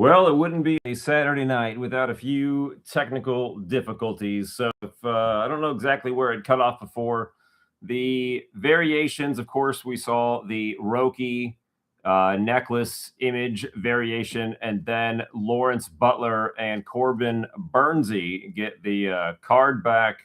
Well, it wouldn't be a Saturday night without a few technical difficulties. So if I don't know exactly where it cut off before. The variations, of course, we saw the Roki necklace image variation, and then Lawrence Butler and Corbin Burnsy get the card back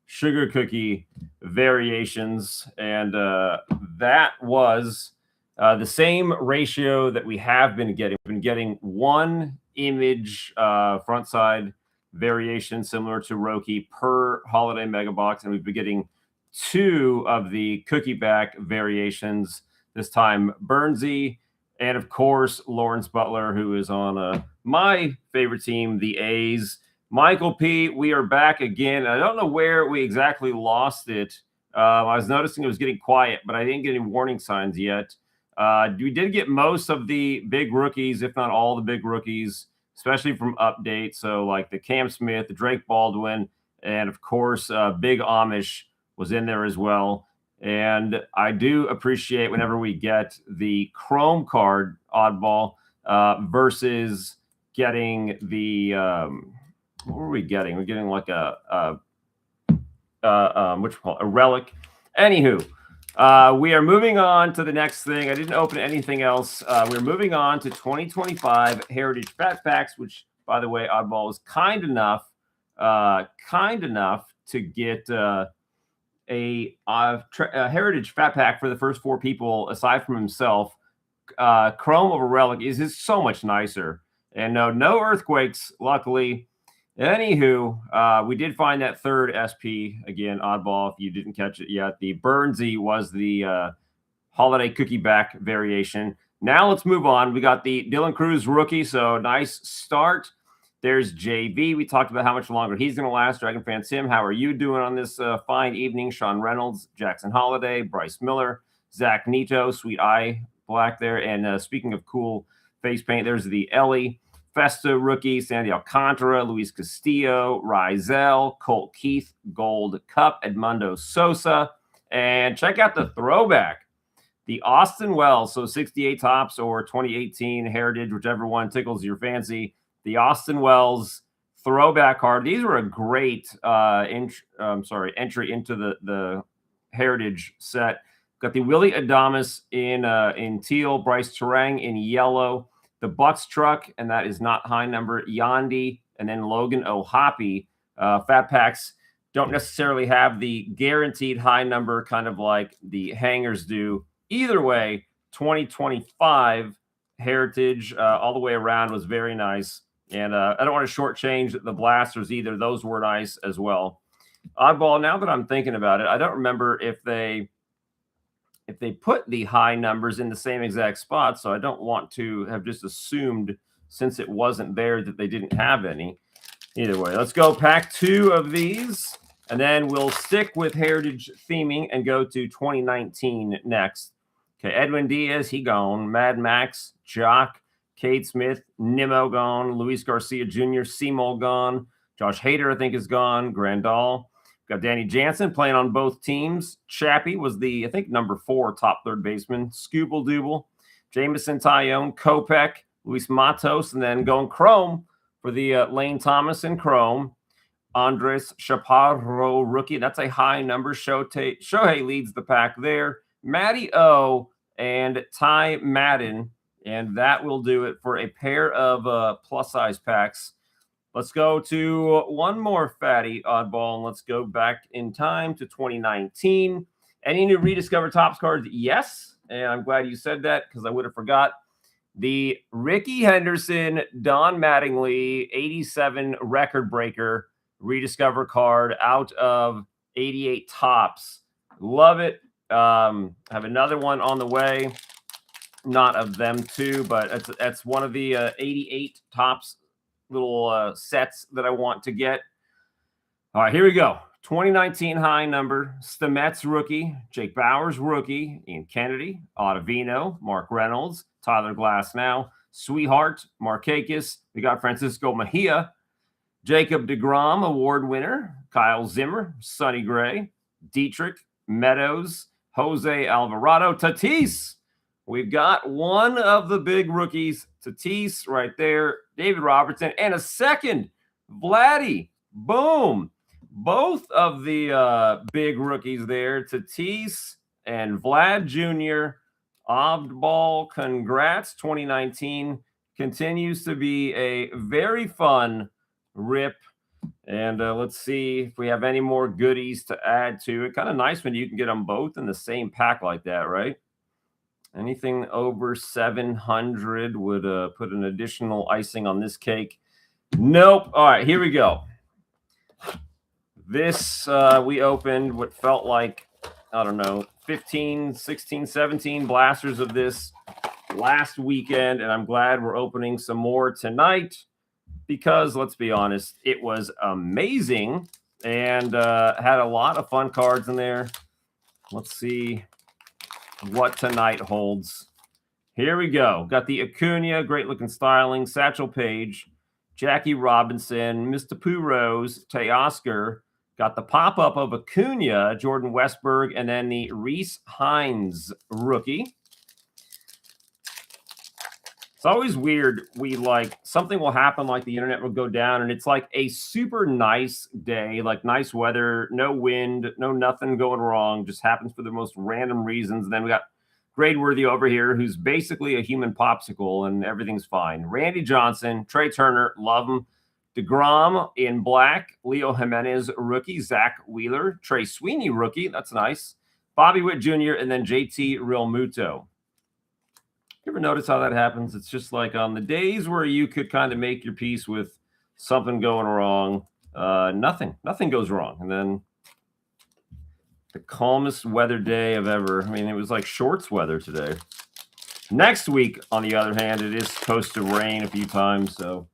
sugar cookie variations. And that was the same ratio that we have been getting. We've been getting one image front side variation similar to Roki per holiday mega box, and we've been getting two of the cookie back variations. This time Burnsy, and of course Lawrence Butler, who is on my favorite team, the A's. Michael P, we are back again. I don't know where we exactly lost it. I was noticing it was getting quiet, but I didn't get any warning signs yet. We did get most of the big rookies, if not all the big rookies, especially from update. So like the Cam Smith, the Drake Baldwin, and of course, Big Amish was in there as well. And I do appreciate whenever we get the Chrome card oddball versus getting the what were we getting? We're getting like a relic. Anywho, we are moving on to the next thing. I didn't open anything else. We're moving on to 2025 Heritage Fat Packs, which, by the way, Oddball was kind enough to get a Heritage Fat Pack for the first four people, aside from himself. Chrome of a Relic is so much nicer. And no earthquakes, luckily. Anywho, we did find that third SP. Again, Oddball, if you didn't catch it yet. The Burnsy was the holiday cookie back variation. Now let's move on. We got the Dylan Cruz rookie, so nice start. There's JV. We talked about how much longer he's going to last. Dragon Fan Tim, how are you doing on this fine evening? Sean Reynolds, Jackson Holiday, Bryce Miller, Zach Nito, Sweet Eye Black there. And speaking of cool face paint, there's the Ellie Festa rookie, Sandy Alcantara, Luis Castillo, Rizel, Colt Keith, Gold Cup, Edmundo Sosa. And check out the throwback, the Austin Wells. So 68 tops or 2018 Heritage, whichever one tickles your fancy. The Austin Wells throwback card. These were a great entry into the Heritage set. Got the Willie Adames in teal, Bryce Terang in yellow, the Bucks truck, and that is not high number, Yandy, and then Logan O'Hoppe. Fat packs don't necessarily have the guaranteed high number, kind of like the hangers do. Either way, 2025 Heritage all the way around was very nice. And I don't want to shortchange the blasters either. Those were nice as well. Oddball, now that I'm thinking about it, I don't remember if they put the high numbers in the same exact spot, so I don't want to have just assumed, since it wasn't there, that they didn't have any. Either way, let's go pack two of these, and then we'll stick with Heritage theming and go to 2019 next. Okay, Edwin Diaz, he gone. Mad Max, Jock, Cade Smith, Nimmo gone. Luis Garcia Jr., Seymour gone. Josh Hader, I think, is gone. Grandal. Got Danny Jansen playing on both teams. Chappie was the, I think, number 4 top third baseman. Scooble Dooble, Jameson Tyone, Kopech, Luis Matos, and then going Chrome for the Lane Thomas and Chrome. Andres Chaparro rookie. That's a high number. Shohei leads the pack there. Matty O and Ty Madden. And that will do it for a pair of plus-size packs. Let's go to one more fatty oddball, and let's go back in time to 2019. Any new rediscovered Topps cards? Yes, and I'm glad you said that because I would have forgot. The Ricky Henderson, Don Mattingly, 87 record breaker rediscover card out of 88 Topps. Love it. I have another one on the way. Not of them two, but that's one of the 88 Topps little sets that I want to get. All right, here we go. 2019 high number, Stamets rookie, Jake Bowers rookie, Ian Kennedy, Ottavino, Mark Reynolds, Tyler Glasnow, Sweetheart, Markakis. We got Francisco Mejia, Jacob deGrom award winner, Kyle Zimmer, Sonny Gray, Dietrich, Meadows, Jose Alvarado, Tatis, we've got one of the big rookies, Tatis right there, David Robertson, and a second, Vladdy. Boom. Both of the big rookies there, Tatis and Vlad Jr. Oddball, congrats. 2019 continues to be a very fun rip. And let's see if we have any more goodies to add to it. Kind of nice when you can get them both in the same pack like that, right? Anything over 700 would put an additional icing on this cake. Nope. All right, here we go. This, we opened what felt like, I don't know, 15, 16, 17 blasters of this last weekend, and I'm glad we're opening some more tonight because, let's be honest, it was amazing and had a lot of fun cards in there. Let's see what tonight holds. Here we go. Got the Acuna, great-looking styling, Satchel Paige, Jackie Robinson, Mr. Pooh Rose, Teoscar. Got the pop-up of Acuna, Jordan Westberg, and then the Reese Hines rookie. It's always weird. Something will happen, like the internet will go down, and it's like a super nice day, like nice weather, no wind, no nothing going wrong, just happens for the most random reasons. And then we got Gradeworthy over here, who's basically a human popsicle, and everything's fine. Randy Johnson, Trey Turner, love him. DeGrom in black, Leo Jimenez rookie, Zach Wheeler, Trey Sweeney rookie, that's nice. Bobby Witt Jr., and then JT Realmuto. You ever notice how that happens? It's just like on the days where you could kind of make your peace with something going wrong, nothing goes wrong. And then the calmest weather day of ever. I mean, it was like shorts weather today. Next week, on the other hand, it is supposed to rain a few times, so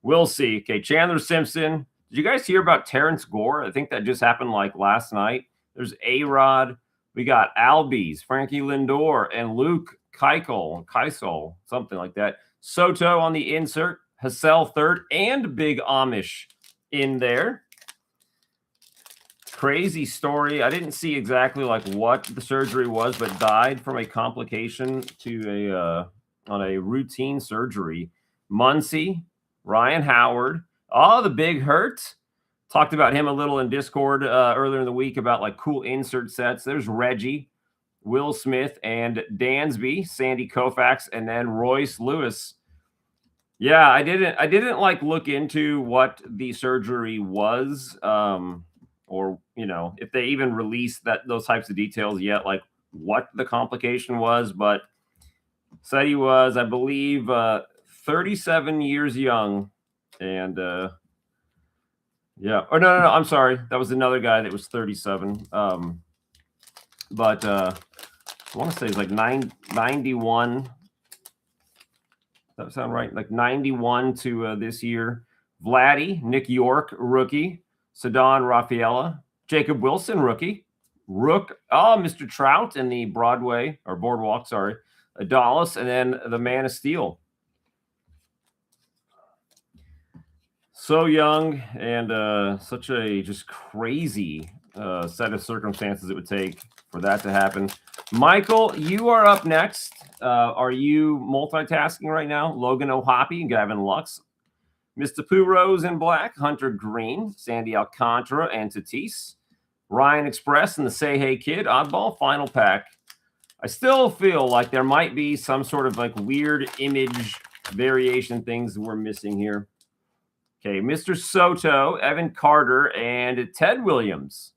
we'll see. Okay, Chandler Simpson. Did you guys hear about Terrence Gore? I think that just happened like last night. There's A-Rod. We got Albies, Frankie Lindor, and Luke Keisel, something like that. Soto on the insert, Hassel third, and Big Amish in there. Crazy story. I didn't see exactly like what the surgery was, but died from a complication to on a routine surgery. Muncy, Ryan Howard, the big hurt. Talked about him a little in Discord earlier in the week about like cool insert sets. There's Reggie, Will Smith, and Dansby, Sandy Koufax, and then Royce Lewis. Yeah, I didn't like look into what the surgery was, or if they even released those types of details yet, like what the complication was. But said he was, I believe, 37 years young, and yeah. Oh no, I'm sorry, that was another guy that was 37. But I want to say it's like 91. Does that sound right? Like 91 to this year. Vladdy, Nick York, rookie. Cedon Rafaela, Jacob Wilson, rookie. Mr. Trout in the Broadway or Boardwalk, sorry. Adalis, and then the Man of Steel. So young and such a just crazy set of circumstances it would take for that to happen. Michael, you are up next. Are you multitasking right now? Logan O'Hoppy, Gavin Lux, Mr. Pooh Rose in black, Hunter Green, Sandy Alcantara, and Tatis. Ryan Express and the Say Hey Kid, oddball, final pack. I still feel like there might be some sort of like weird image variation things we're missing here. Okay, Mr. Soto, Evan Carter, and Ted Williams.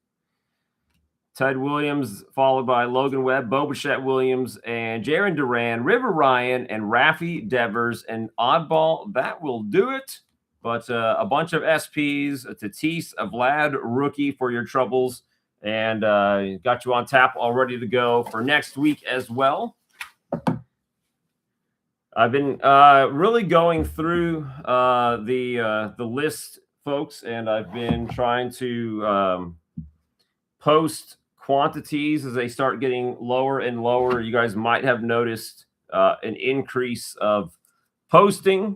Ted Williams, followed by Logan Webb, Bo Bichette Williams, and Jaron Duran, River Ryan, and Rafi Devers. And oddball, that will do it. But a bunch of SPs, a Tatis, a Vlad rookie for your troubles, and got you on tap all ready to go for next week as well. I've been really going through the list, folks, and I've been trying to post quantities as they start getting lower and lower. You guys might have noticed an increase of posting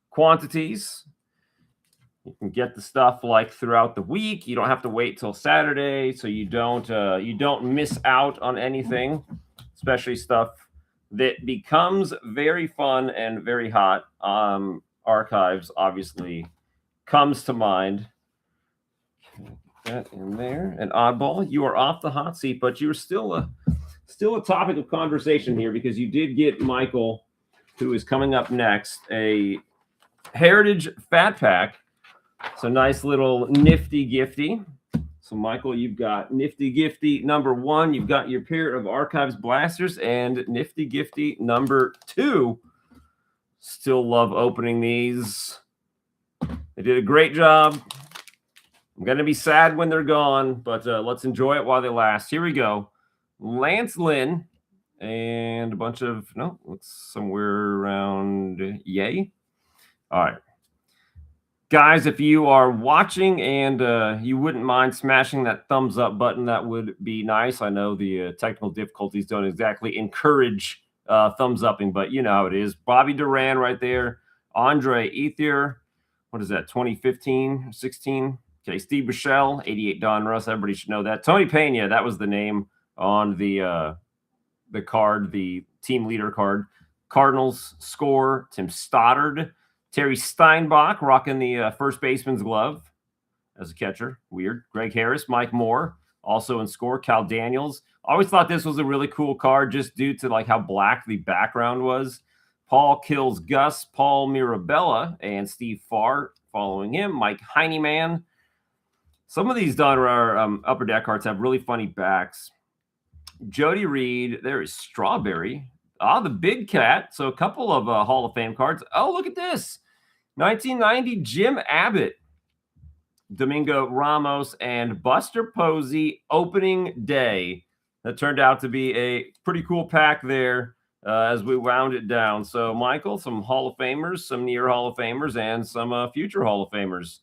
quantities. You can get the stuff like throughout the week. You don't have to wait till Saturday, so you don't miss out on anything, especially stuff that becomes very fun and very hot. Archives obviously comes to mind. Get that in there. And Oddball, you are off the hot seat, but you're still a topic of conversation here because you did get Michael, who is coming up next, a Heritage Fat Pack. It's a nice little nifty gifty. So, Michael, you've got nifty gifty number 1. You've got your pair of Archives blasters and nifty gifty number 2. Still love opening these. They did a great job. I'm going to be sad when they're gone, but let's enjoy it while they last. Here we go. Lance Lynn and a bunch of, no, looks somewhere around yay. All right. Guys, if you are watching and you wouldn't mind smashing that thumbs up button, that would be nice. I know the technical difficulties don't exactly encourage thumbs upping, but you know how it is. Bobby Duran right there. Andre Ethier. What is that, 2015, 16? Okay, Steve Bichelle, 88 Donruss. Everybody should know that. Tony Pena, that was the name on the card, the team leader card. Cardinals score, Tim Stoddard. Terry Steinbach rocking the first baseman's glove as a catcher. Weird. Greg Harris, Mike Moore, also in score. Cal Daniels. Always thought this was a really cool card just due to like how black the background was. Paul Kills Gus, Paul Mirabella, and Steve Farr following him. Mike Heineman. Some of these Donruss Upper Deck cards have really funny backs. Jody Reed. There is Strawberry. The Big Cat. So a couple of Hall of Fame cards. Oh, look at this. 1990 Jim Abbott, Domingo Ramos, and Buster Posey opening day. That turned out to be a pretty cool pack there as we wound it down. So, Michael, some Hall of Famers, some near Hall of Famers, and some future Hall of Famers.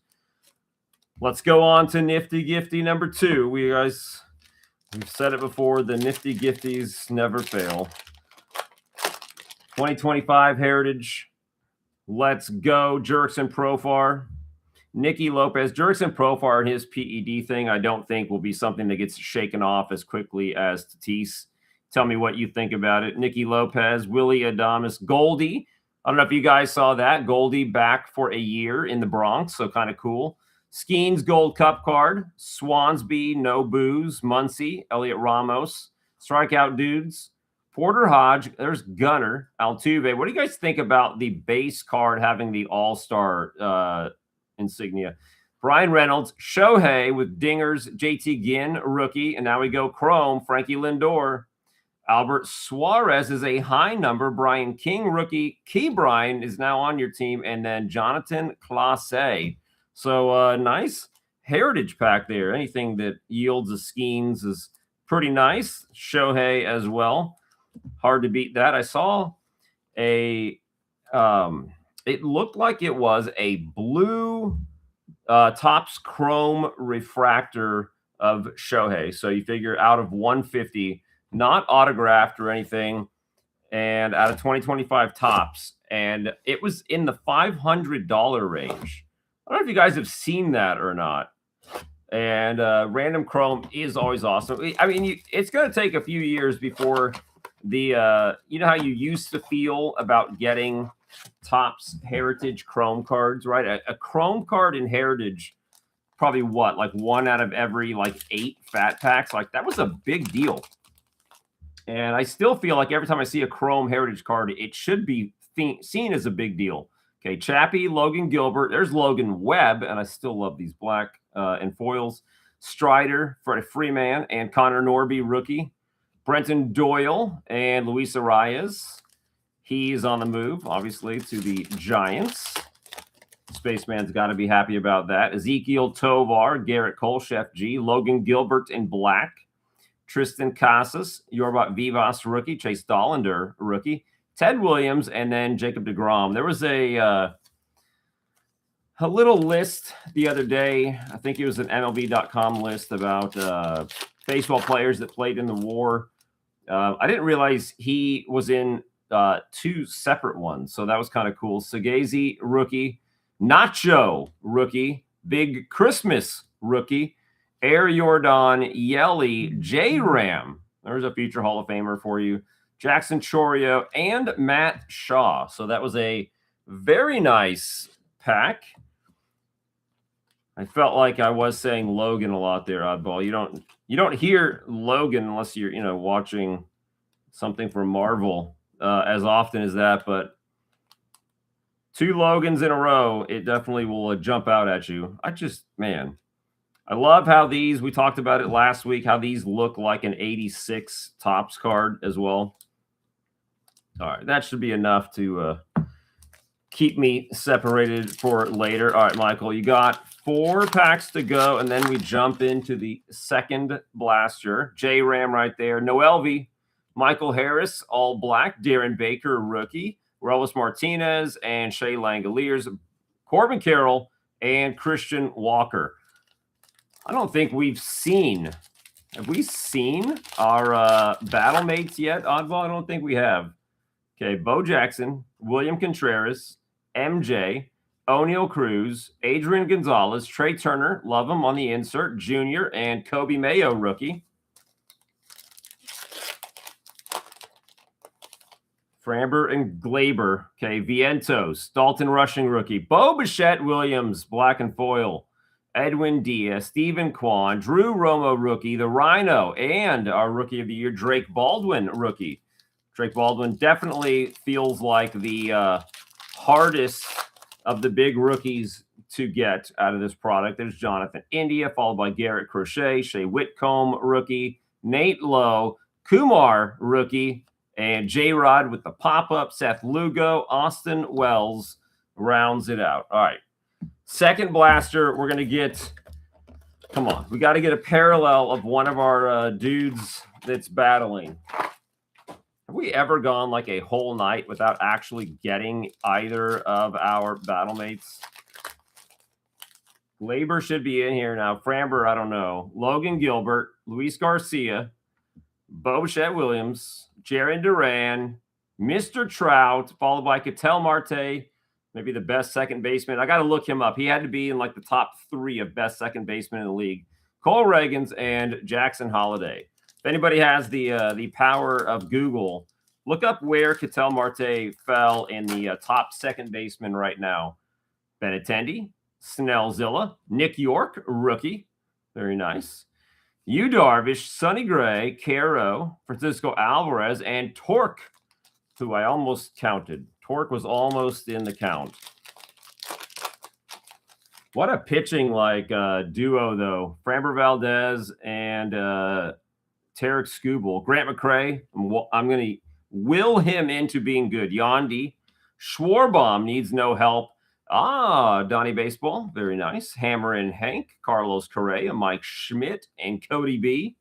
Let's go on to Nifty Gifty number 2. We've said it before, the Nifty Gifties never fail. 2025 Heritage. Let's go. Jurickson Profar. Nicky Lopez. Jurickson Profar and his PED thing, I don't think will be something that gets shaken off as quickly as Tatis. Tell me what you think about it. Nicky Lopez. Willie Adames. Goldie. I don't know if you guys saw that. Goldie back for a year in the Bronx, so kind of cool. Skeens Gold Cup card. Swansby. No Booze. Muncy. Elliot Ramos. Strikeout Dudes. Porter Hodge, there's Gunner, Altuve. What do you guys think about the base card having the All-Star insignia? Brian Reynolds, Shohei with dingers, JT Ginn, rookie, and now we go Chrome, Frankie Lindor. Albert Suarez is a high number. Brian King, rookie. Key Brian is now on your team, and then Jonathan Clase. So nice heritage pack there. Anything that yields a Skeens is pretty nice. Shohei as well. Hard to beat that. I saw it looked like it was a blue Topps Chrome refractor of Shohei. So you figure out of 150, not autographed or anything, and out of 2025 Topps. And it was in the $500 range. I don't know if you guys have seen that or not. And random Chrome is always awesome. I mean, it's going to take a few years before the you know how you used to feel about getting Topps Heritage Chrome cards, right? A Chrome card in Heritage, probably what, like 1 out of every like 8 fat packs. Like that was a big deal. And I still feel like every time I see a Chrome Heritage card, it should be seen as a big deal. Okay, Chappie, Logan Gilbert. There's Logan Webb, and I still love these black and foils. Strider, Freddie Freeman, and Connor Norby, rookie. Brenton Doyle and Luis Arias. He's on the move, obviously, to the Giants. Spaceman's got to be happy about that. Ezekiel Tovar, Garrett Cole, Chef G, Logan Gilbert in black. Tristan Casas, Yorbot Vivas, rookie. Chase Dollander, rookie. Ted Williams, and then Jacob deGrom. There was a little list the other day. I think it was an MLB.com list about baseball players that played in the war. I didn't realize he was in 2 separate ones, so that was kind of cool. Sagazi, rookie. Nacho, rookie. Big Christmas, rookie. Air Jordan, Yelly, J-Ram. There's a future Hall of Famer for you. Jackson Chorio, and Matt Shaw. So that was a very nice pack. I felt like I was saying Logan a lot there, Oddball. You don't hear Logan unless you're watching something from Marvel as often as that, but 2 Logans in a row, it definitely will jump out at you. I love how these, we talked about it last week, how these look like an 86 Topps card as well. All right, that should be enough to keep me separated for later. All right, Michael, you got 4 packs to go, and then we jump into the second blaster. J-Ram right there. Noelvi, Michael Harris, all black. Darren Baker, rookie. Rolis Martinez and Shea Langoliers. Corbin Carroll and Christian Walker. I don't think we've seen. Have we seen our battle mates yet, Oddball? I don't think we have. Okay, Bo Jackson, William Contreras, MJ, O'Neal Cruz, Adrian Gonzalez, Trey Turner, love him on the insert, Junior, and Kobe Mayo, rookie. Framber and Glaber. Okay, Vientos, Dalton Rushing, rookie. Bo Bichette Williams, black and foil. Edwin Diaz, Stephen Kwan, Drew Romo, rookie. The Rhino, and our rookie of the year, Drake Baldwin, rookie. Drake Baldwin definitely feels like the hardest of the big rookies to get out of this product. There's Jonathan India, followed by Garrett Crochet, Shea Whitcomb, rookie. Nate Lowe, Kumar, rookie. And J-Rod with the pop-up. Seth Lugo, Austin Wells rounds it out. All right. Second blaster, we're going to get, come on, we got to get a parallel of one of our dudes that's battling. Have we ever gone like a whole night without actually getting either of our battle mates? Glaber should be in here now. Framber, I don't know. Logan Gilbert, Luis Garcia, Bo Bichette Williams, Jaron Duran, Mr. Trout, followed by Ketel Marte, maybe the best second baseman. I got to look him up. He had to be in like the top 3 of best second baseman in the league. Cole Reagans and Jackson Holiday. If anybody has the power of Google, look up where Ketel Marte fell in the top second baseman right now. Benintendi, Snellzilla, Nick York, rookie. Very nice. Yu Darvish, Sonny Gray, Caro, Francisco Alvarez, and Torque, who I almost counted. Torque was almost in the count. What a pitching duo, though. Framber Valdez and Tarek Skubal. Grant McCray, I'm going to will him into being good. Yandy. Schwarbaum needs no help. Donnie Baseball. Very nice. Hammer and Hank. Carlos Correa, Mike Schmidt, and Cody B.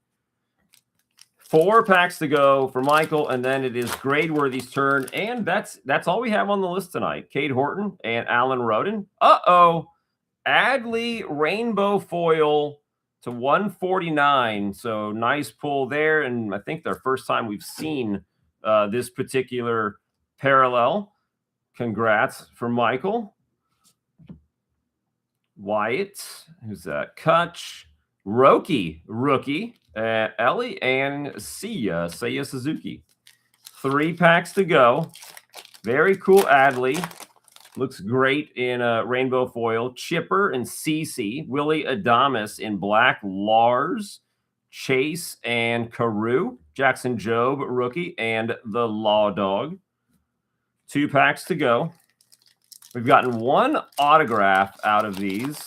4 packs to go for Michael, and then it is Gradeworthy's turn, and that's all we have on the list tonight. Cade Horton and Alan Roden. Adley Rainbow Foil to 149. So nice pull there, and I think their first time we've seen this particular parallel. Congrats for Michael. Wyatt, who's that? Kutch, Roki, rookie. Ellie and Seiya Suzuki. 3 packs to go. Very cool Adley. Looks great in rainbow foil. Chipper and CC. Willie Adames in black. Lars, Chase, and Carew. Jackson Jobe, rookie, and the Law Dog. 2 packs to go. We've gotten 1 autograph out of these.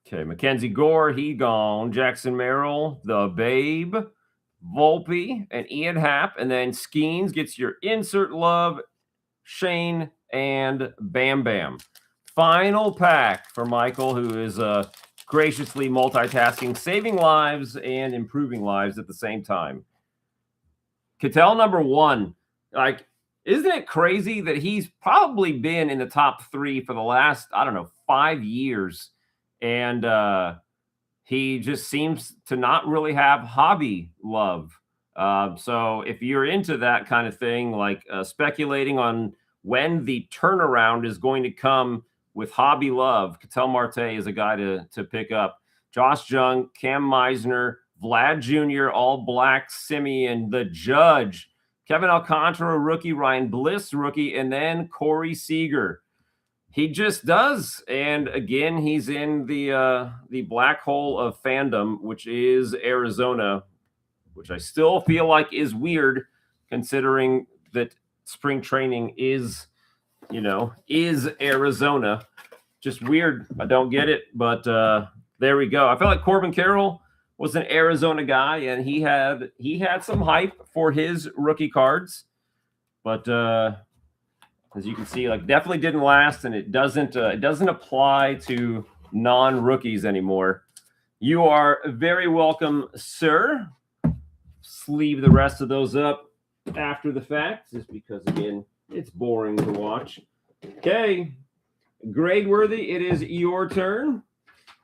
Okay, Mackenzie Gore, he gone. Jackson Merrill, the Babe, Volpe, and Ian Happ. And then Skeens gets your insert love, Shane, and Bam Bam. Final pack for Michael, who is graciously multitasking, saving lives and improving lives at the same time. Ketel number 1. Isn't it crazy that he's probably been in the top 3 for the last, 5 years? And he just seems to not really have hobby love. So if you're into that kind of thing, speculating on when the turnaround is going to come with hobby love, Ketel Marte is a guy to pick up. Josh Jung, Cam Meisner, Vlad Jr., all black, Simeon, the Judge, Kevin Alcantara, rookie, Ryan Bliss, rookie, and then Corey Seager. He just does. And again, he's in the black hole of fandom, which is Arizona, which I still feel like is weird considering that spring training is, is Arizona. Just weird. I don't get it, but there we go. I feel like Corbin Carroll was an Arizona guy, and he had some hype for his rookie cards, but as you can see, like, definitely didn't last, and it doesn't apply to non-rookies anymore. You are very welcome, sir. Sleeve the rest of those up after the fact, just because, again, it's boring to watch. Okay, Gradeworthy, it is your turn.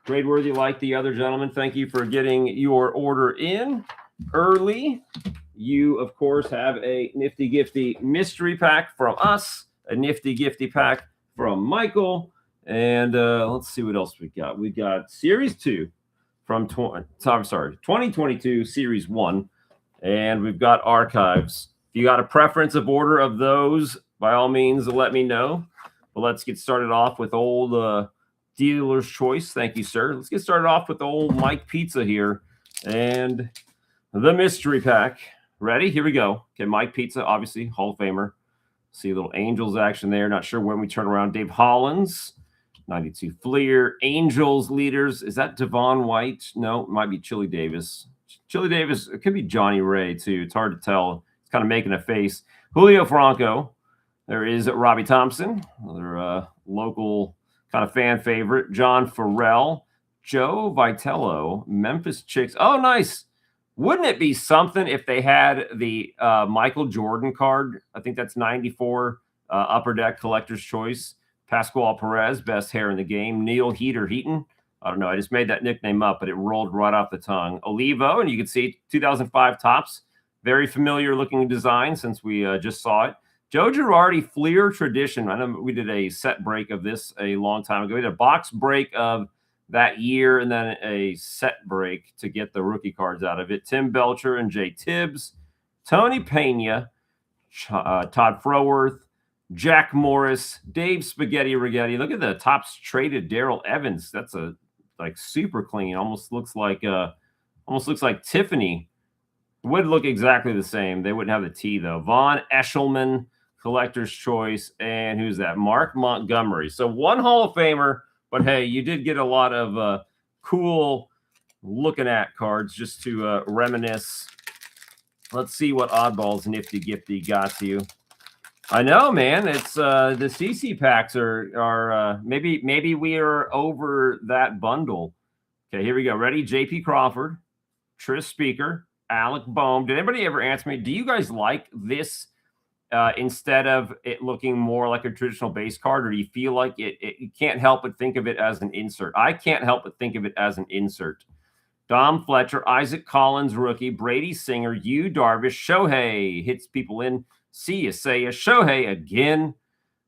Gradeworthy, like the other gentleman, thank you for getting your order in early. You, of course, have a Nifty Gifty mystery pack from us, a Nifty Gifty pack from Michael, and let's see what else we got. We got Series 2 from 2022, Series 1, and we've got Archives. If you got a preference of order of those, by all means, let me know. But let's get started off with old dealer's choice. Thank you, sir. Let's get started off with old Mike Pizza here and the mystery pack. Ready? Here we go. Okay, Mike Pizza, obviously, Hall of Famer. See a little Angels action there. Not sure when we turn around. Dave Hollins, 92 Fleer. Angels leaders. Is that Devon White? No, it might be Chili Davis. Chili Davis, it could be Johnny Ray, too. It's hard to tell. It's kind of making a face. Julio Franco. There is Robbie Thompson, another local kind of fan favorite. John Farrell. Joe Vitello. Memphis Chicks. Oh, nice. Wouldn't it be something if they had the Michael Jordan card? I think that's 94 Upper Deck Collector's Choice. Pascual Perez, best hair in the game. Neil Heaton. I don't know. I just made that nickname up, but it rolled right off the tongue. Olivo, and you can see 2005 Topps. Very familiar looking design since we just saw it. Joe Girardi Fleer Tradition. I know we did a set break of this a long time ago. We did a box break of that year and then a set break to get the rookie cards out of it. Tim Belcher and Jay Tibbs, Tony Pena, Todd Froworth, Jack Morris, Dave Spaghetti Rigetti. Look at the Topps traded Darrell Evans. That's like super clean. Almost looks like Tiffany. Would look exactly the same. They wouldn't have the T though. Vaughn Eshelman, Collector's Choice, and who's that? Mark Montgomery. So one Hall of Famer. But, hey, you did get a lot of cool looking at cards just to reminisce. Let's see what oddballs Nifty Gifty got to you. I know, man. It's the CC packs are maybe we are over that bundle. Okay, here we go. Ready? J.P. Crawford, Tris Speaker, Alec Boehm. Did anybody ever answer me? Do you guys like this? Instead of it looking more like a traditional base card, or do you feel like you can't help but think of it as an insert? I can't help but think of it as an insert. Dom Fletcher, Isaac Collins, rookie, Brady Singer, Yu Darvish, Shohei hits people in. See Isaiah, Shohei again.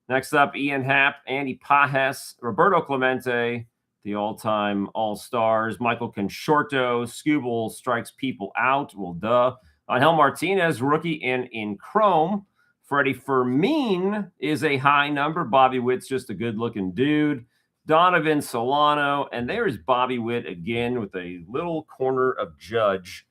Next up, Ian Happ, Andy Pajes, Roberto Clemente, the all-time all-stars, Michael Conforto, Scooble strikes people out. Well, duh. Angel Martinez, rookie, and in chrome. Freddie Fermin is a high number. Bobby Witt's just a good-looking dude. Donovan Solano, and there's Bobby Witt again with a little corner of Judge.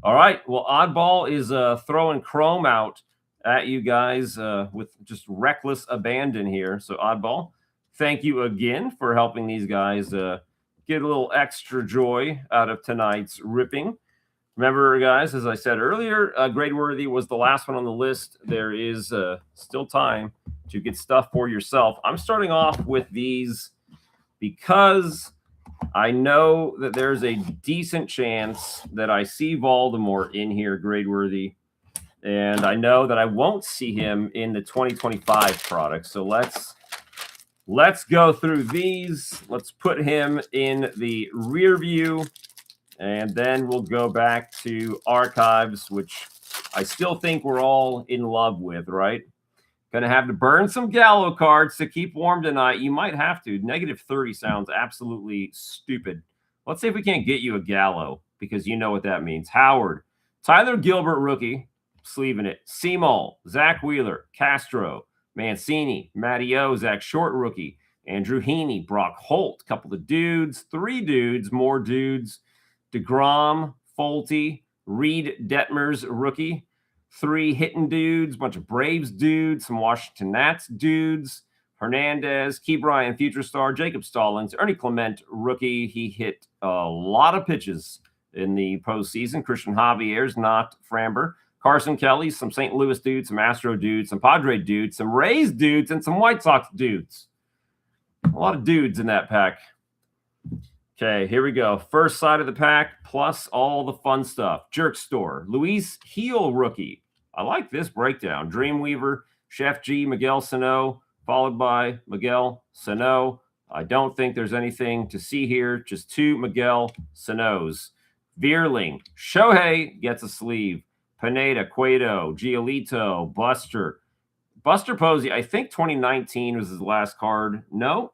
All right, well, Oddball is throwing chrome out at you guys with just reckless abandon here. So, Oddball, thank you again for helping these guys get a little extra joy out of tonight's ripping. Remember, guys, as I said earlier, Gradeworthy was the last one on the list. There is still time to get stuff for yourself. I'm starting off with these because I know that there's a decent chance that I see Voldemort in here, Gradeworthy, and I know that I won't see him in the 2025 product. So let's go through these. Let's put him in the rear view. And then we'll go back to Archives, which I still think we're all in love with, right? Going to have to burn some Gallo cards to keep warm tonight. You might have to. -30 sounds absolutely stupid. Let's see if we can't get you a Gallo. because you know what that means. Howard, Tyler Gilbert, rookie, sleeving it. Seymour, Zach Wheeler, Castro, Mancini, Matty O, Zach Short, rookie. Andrew Heaney, Brock Holt, couple of dudes, 3 dudes, more dudes. DeGrom, Folty, Reed Detmers, rookie. 3 hitting dudes, bunch of Braves dudes, some Washington Nats dudes. Hernandez, Key Bryan, future star, Jacob Stallings, Ernie Clement, rookie. He hit a lot of pitches in the postseason. Christian Javier's not Framber. Carson Kelly, some St. Louis dudes, some Astro dudes, some Padre dudes, some Rays dudes, and some White Sox dudes. A lot of dudes in that pack. Okay, here we go. First side of the pack, plus all the fun stuff. Jerk Store, Luis Heel, rookie. I like this breakdown. Dreamweaver, Chef G, Miguel Sano, followed by Miguel Sano. I don't think there's anything to see here. Just 2 Miguel Sanos. Veerling, Shohei gets a sleeve. Pineda, Cueto, Giolito, Buster. Buster Posey, I think 2019 was his last card. Nope.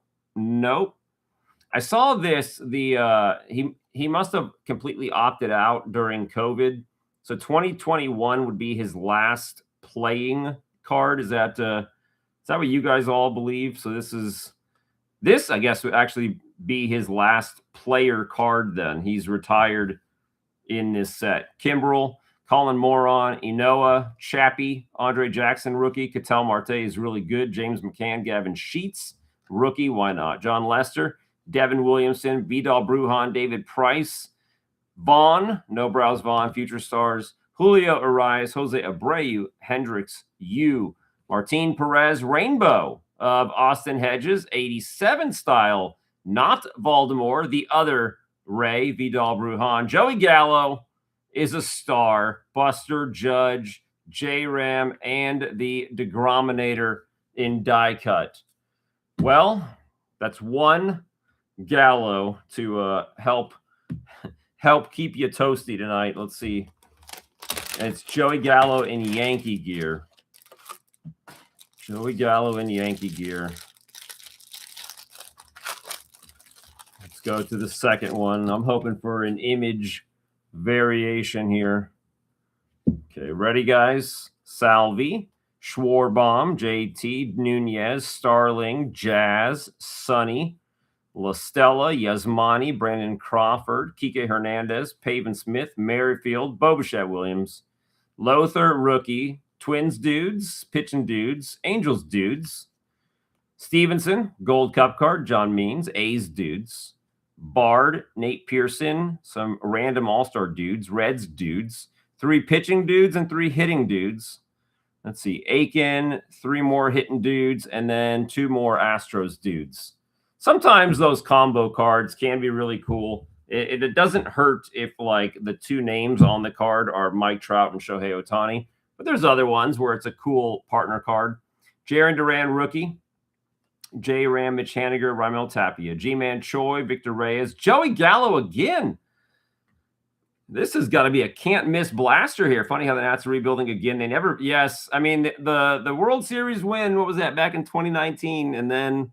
I saw this. He must have completely opted out during COVID. So 2021 would be his last playing card. Is that what you guys all believe? So this I guess would actually be his last player card then. He's retired in this set. Kimbrel, Colin Moron, Inoa, Chappie, Andre Jackson, rookie. Ketel Marte is really good. James McCann, Gavin Sheets, rookie. Why not? John Lester, Devin Williamson, Vidal Brujan, David Price, Vaughn, No Brows Vaughn, future stars, Julio Arias, Jose Abreu, Hendricks, Yu, Martin Perez, Rainbow of Austin Hedges, 87 style, not Voldemort, the other Ray, Vidal Brujan. Joey Gallo is a star. Buster, Judge, J-Ram, and the Degrominator in die cut. Well, that's one Gallo to help keep you toasty tonight. Let's see. And it's Joey Gallo in Yankee gear. Joey Gallo in Yankee gear. Let's go to the second one. I'm hoping for an image variation here. Okay, ready, guys? Salvi, Schwarbaum, JT, Nunez, Starling, Jazz, Sonny, La Stella, Yasmani, Brandon Crawford, Kike Hernandez, Pavin Smith, Merrifield, Bobichette Williams, Lothar, rookie, Twins dudes, pitching dudes, Angels dudes, Stevenson, Gold Cup card, John Means, A's dudes, Bard, Nate Pearson, some random all-star dudes, Reds dudes, 3 pitching dudes and 3 hitting dudes. Let's see, Aiken, 3 more hitting dudes, and then 2 more Astros dudes. Sometimes those combo cards can be really cool. It doesn't hurt if, like, the 2 names on the card are Mike Trout and Shohei Ohtani, but there's other ones where it's a cool partner card. Jarren Duran, rookie. J-Ram, Mitch Haniger, Raimel Tapia, G-Man Choi, Victor Reyes, Joey Gallo again. This has got to be a can't-miss blaster here. Funny how the Nats are rebuilding again. They never, yes, I mean, the World Series win, what was that, back in 2019, and then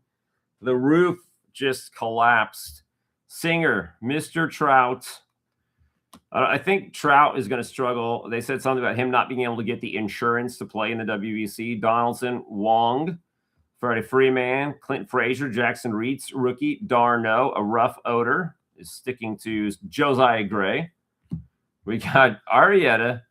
the roof just collapsed. Singer, Mr. Trout. I think Trout is going to struggle. They said something about him not being able to get the insurance to play in the WBC. Donaldson, Wong, Freddie Freeman, Clint Frazier, Jackson Reitz, rookie. Darno, a rough odor, is sticking to Josiah Gray. We got Arrieta,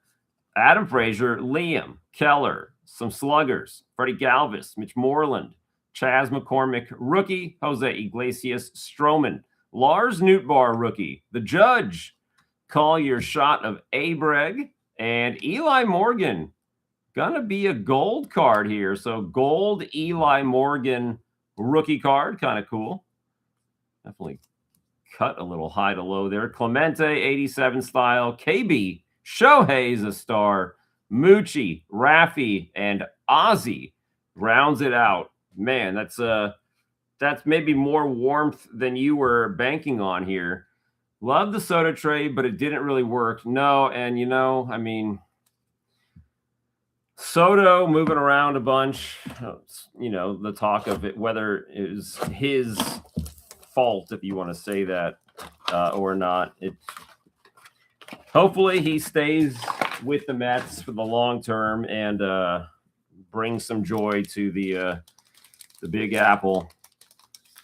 Adam Frazier, Liam, Keller, some sluggers, Freddie Galvis, Mitch Moreland, Chaz McCormick, rookie. Jose Iglesias, Stroman, Lars Nootbaar, rookie. The Judge, call your shot of Abreg, and Eli Morgan. Gonna be a gold card here. So gold Eli Morgan rookie card. Kind of cool. Definitely cut a little high to low there. Clemente, 87 style. KB, Shohei's a star. Moochie, Raffy, and Ozzy rounds it out. Man, that's maybe more warmth than you were banking on here. Love the Soto trade, but it didn't really work. No, and I mean, Soto moving around a bunch, the talk of it, whether it was his fault, if you want to say that, or not. Hopefully he stays with the Mets for the long term and brings some joy to the Big Apple.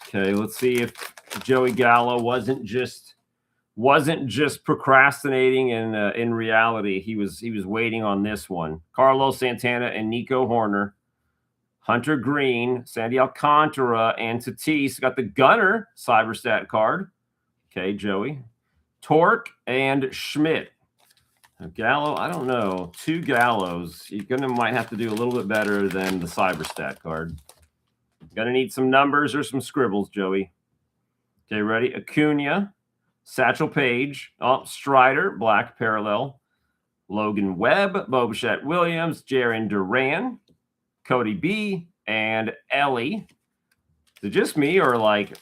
Okay, let's see if Joey Gallo wasn't just procrastinating in reality. He was waiting on this one. Carlos Santana and Nico Horner, Hunter Green, Sandy Alcantara, and Tatis. Got the Gunner Cyberstat card. Okay, Joey. Torque and Schmidt. Gallo, I don't know. 2 Gallos. You're might have to do a little bit better than the Cyberstat card. Gonna need some numbers or some scribbles, Joey. Okay, ready? Acuna, Satchel Paige, Strider, black parallel, Logan Webb, Bobichette Williams, Jaron Duran, Cody B, and Ellie. Is it just me or like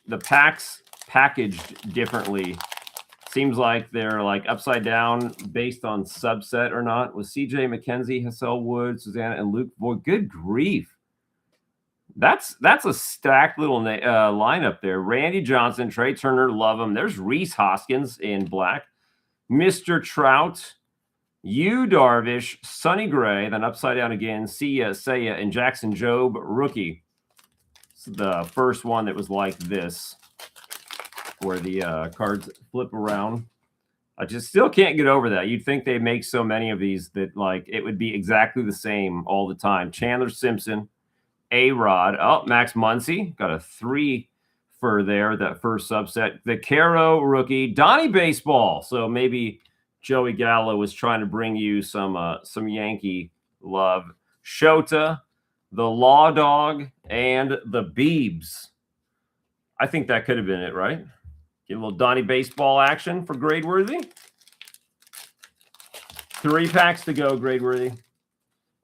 the packs packaged differently? Seems like they're like upside down based on subset or not. With CJ McKenzie, Hassel Wood, Susanna, and Luke Boyd. Good grief. That's a stacked little lineup there. Randy Johnson, Trey Turner, love him. There's Reese Hoskins in black. Mr. Trout, Yu Darvish, Sonny Gray, then upside down again, Sia, Seiya, and Jackson Jobe, rookie. It's the first one that was like this, where the cards flip around. I just still can't get over that. You'd think they make so many of these that like it would be exactly the same all the time. Chandler Simpson, A-Rod. Oh, Max Muncy. Got a 3 for there, that first subset. The Caro rookie. Donnie Baseball. So maybe Joey Gallo was trying to bring you some Yankee love. Shota, the Law Dog, and the Beebs. I think that could have been it, right? Get a little Donnie Baseball action for Gradeworthy. 3 packs to go, Gradeworthy.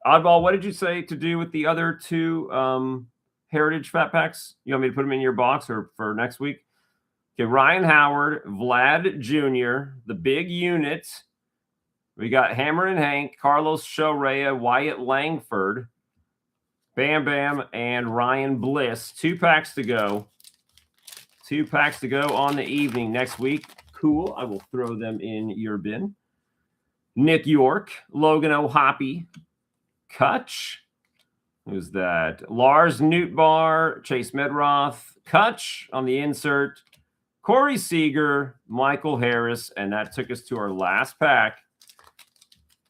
Oddball, what did you say to do with the other 2 Heritage Fat Packs? You want me to put them in your box or for next week? Okay, Ryan Howard, Vlad Jr., the big unit. We got Hammer and Hank, Carlos Shorea, Wyatt Langford, Bam Bam, and Ryan Bliss. 2 packs to go. 2 packs to go on the evening next week. Cool. I will throw them in your bin. Nick York, Logan O'Hoppe, Kutch. Who's that? Lars Nootbaar, Chase Medroth, Kutch on the insert, Corey Seager, Michael Harris, and that took us to our last pack.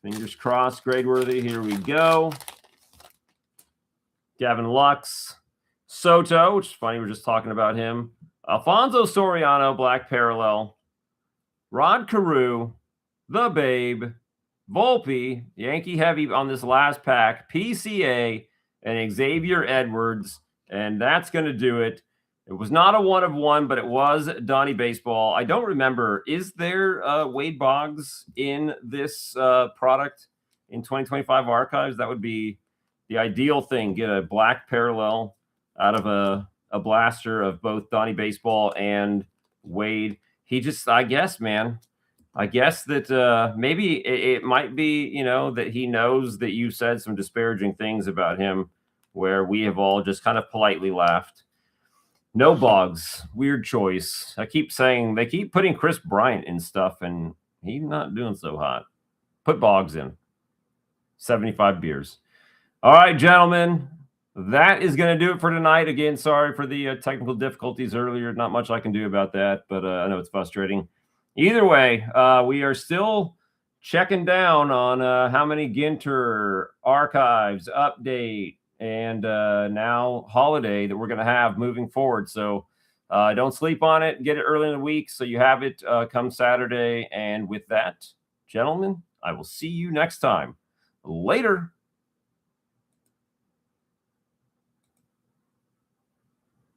Fingers crossed, Gradeworthy. Here we go. Gavin Lux, Soto, which is funny, we're just talking about him. Alfonso Soriano, black parallel. Rod Carew, the Babe, Volpe, Yankee heavy on this last pack, PCA, and Xavier Edwards. And that's going to do it. It was not a 1 of 1, but it was Donnie Baseball. I don't remember. Is there Wade Boggs in this product in 2025 archives? That would be the ideal thing. Get a black parallel out of a blaster of both Donnie Baseball and Wade. He just, I guess, man, I guess that maybe it might be, you know, that he knows that you said some disparaging things about him where we have all just kind of politely laughed. No Boggs. Weird choice. I keep saying they keep putting Chris Bryant in stuff, and he's not doing so hot. Put Boggs in. 75 beers. All right, gentlemen. That is going to do it for tonight. Again, sorry for the technical difficulties earlier. Not much I can do about that, but I know it's frustrating. Either way, we are still checking down on how many Ginter archives, update, and now holiday that we're going to have moving forward. So don't sleep on it. Get it early in the week so you have it come Saturday. And with that, gentlemen, I will see you next time. Later.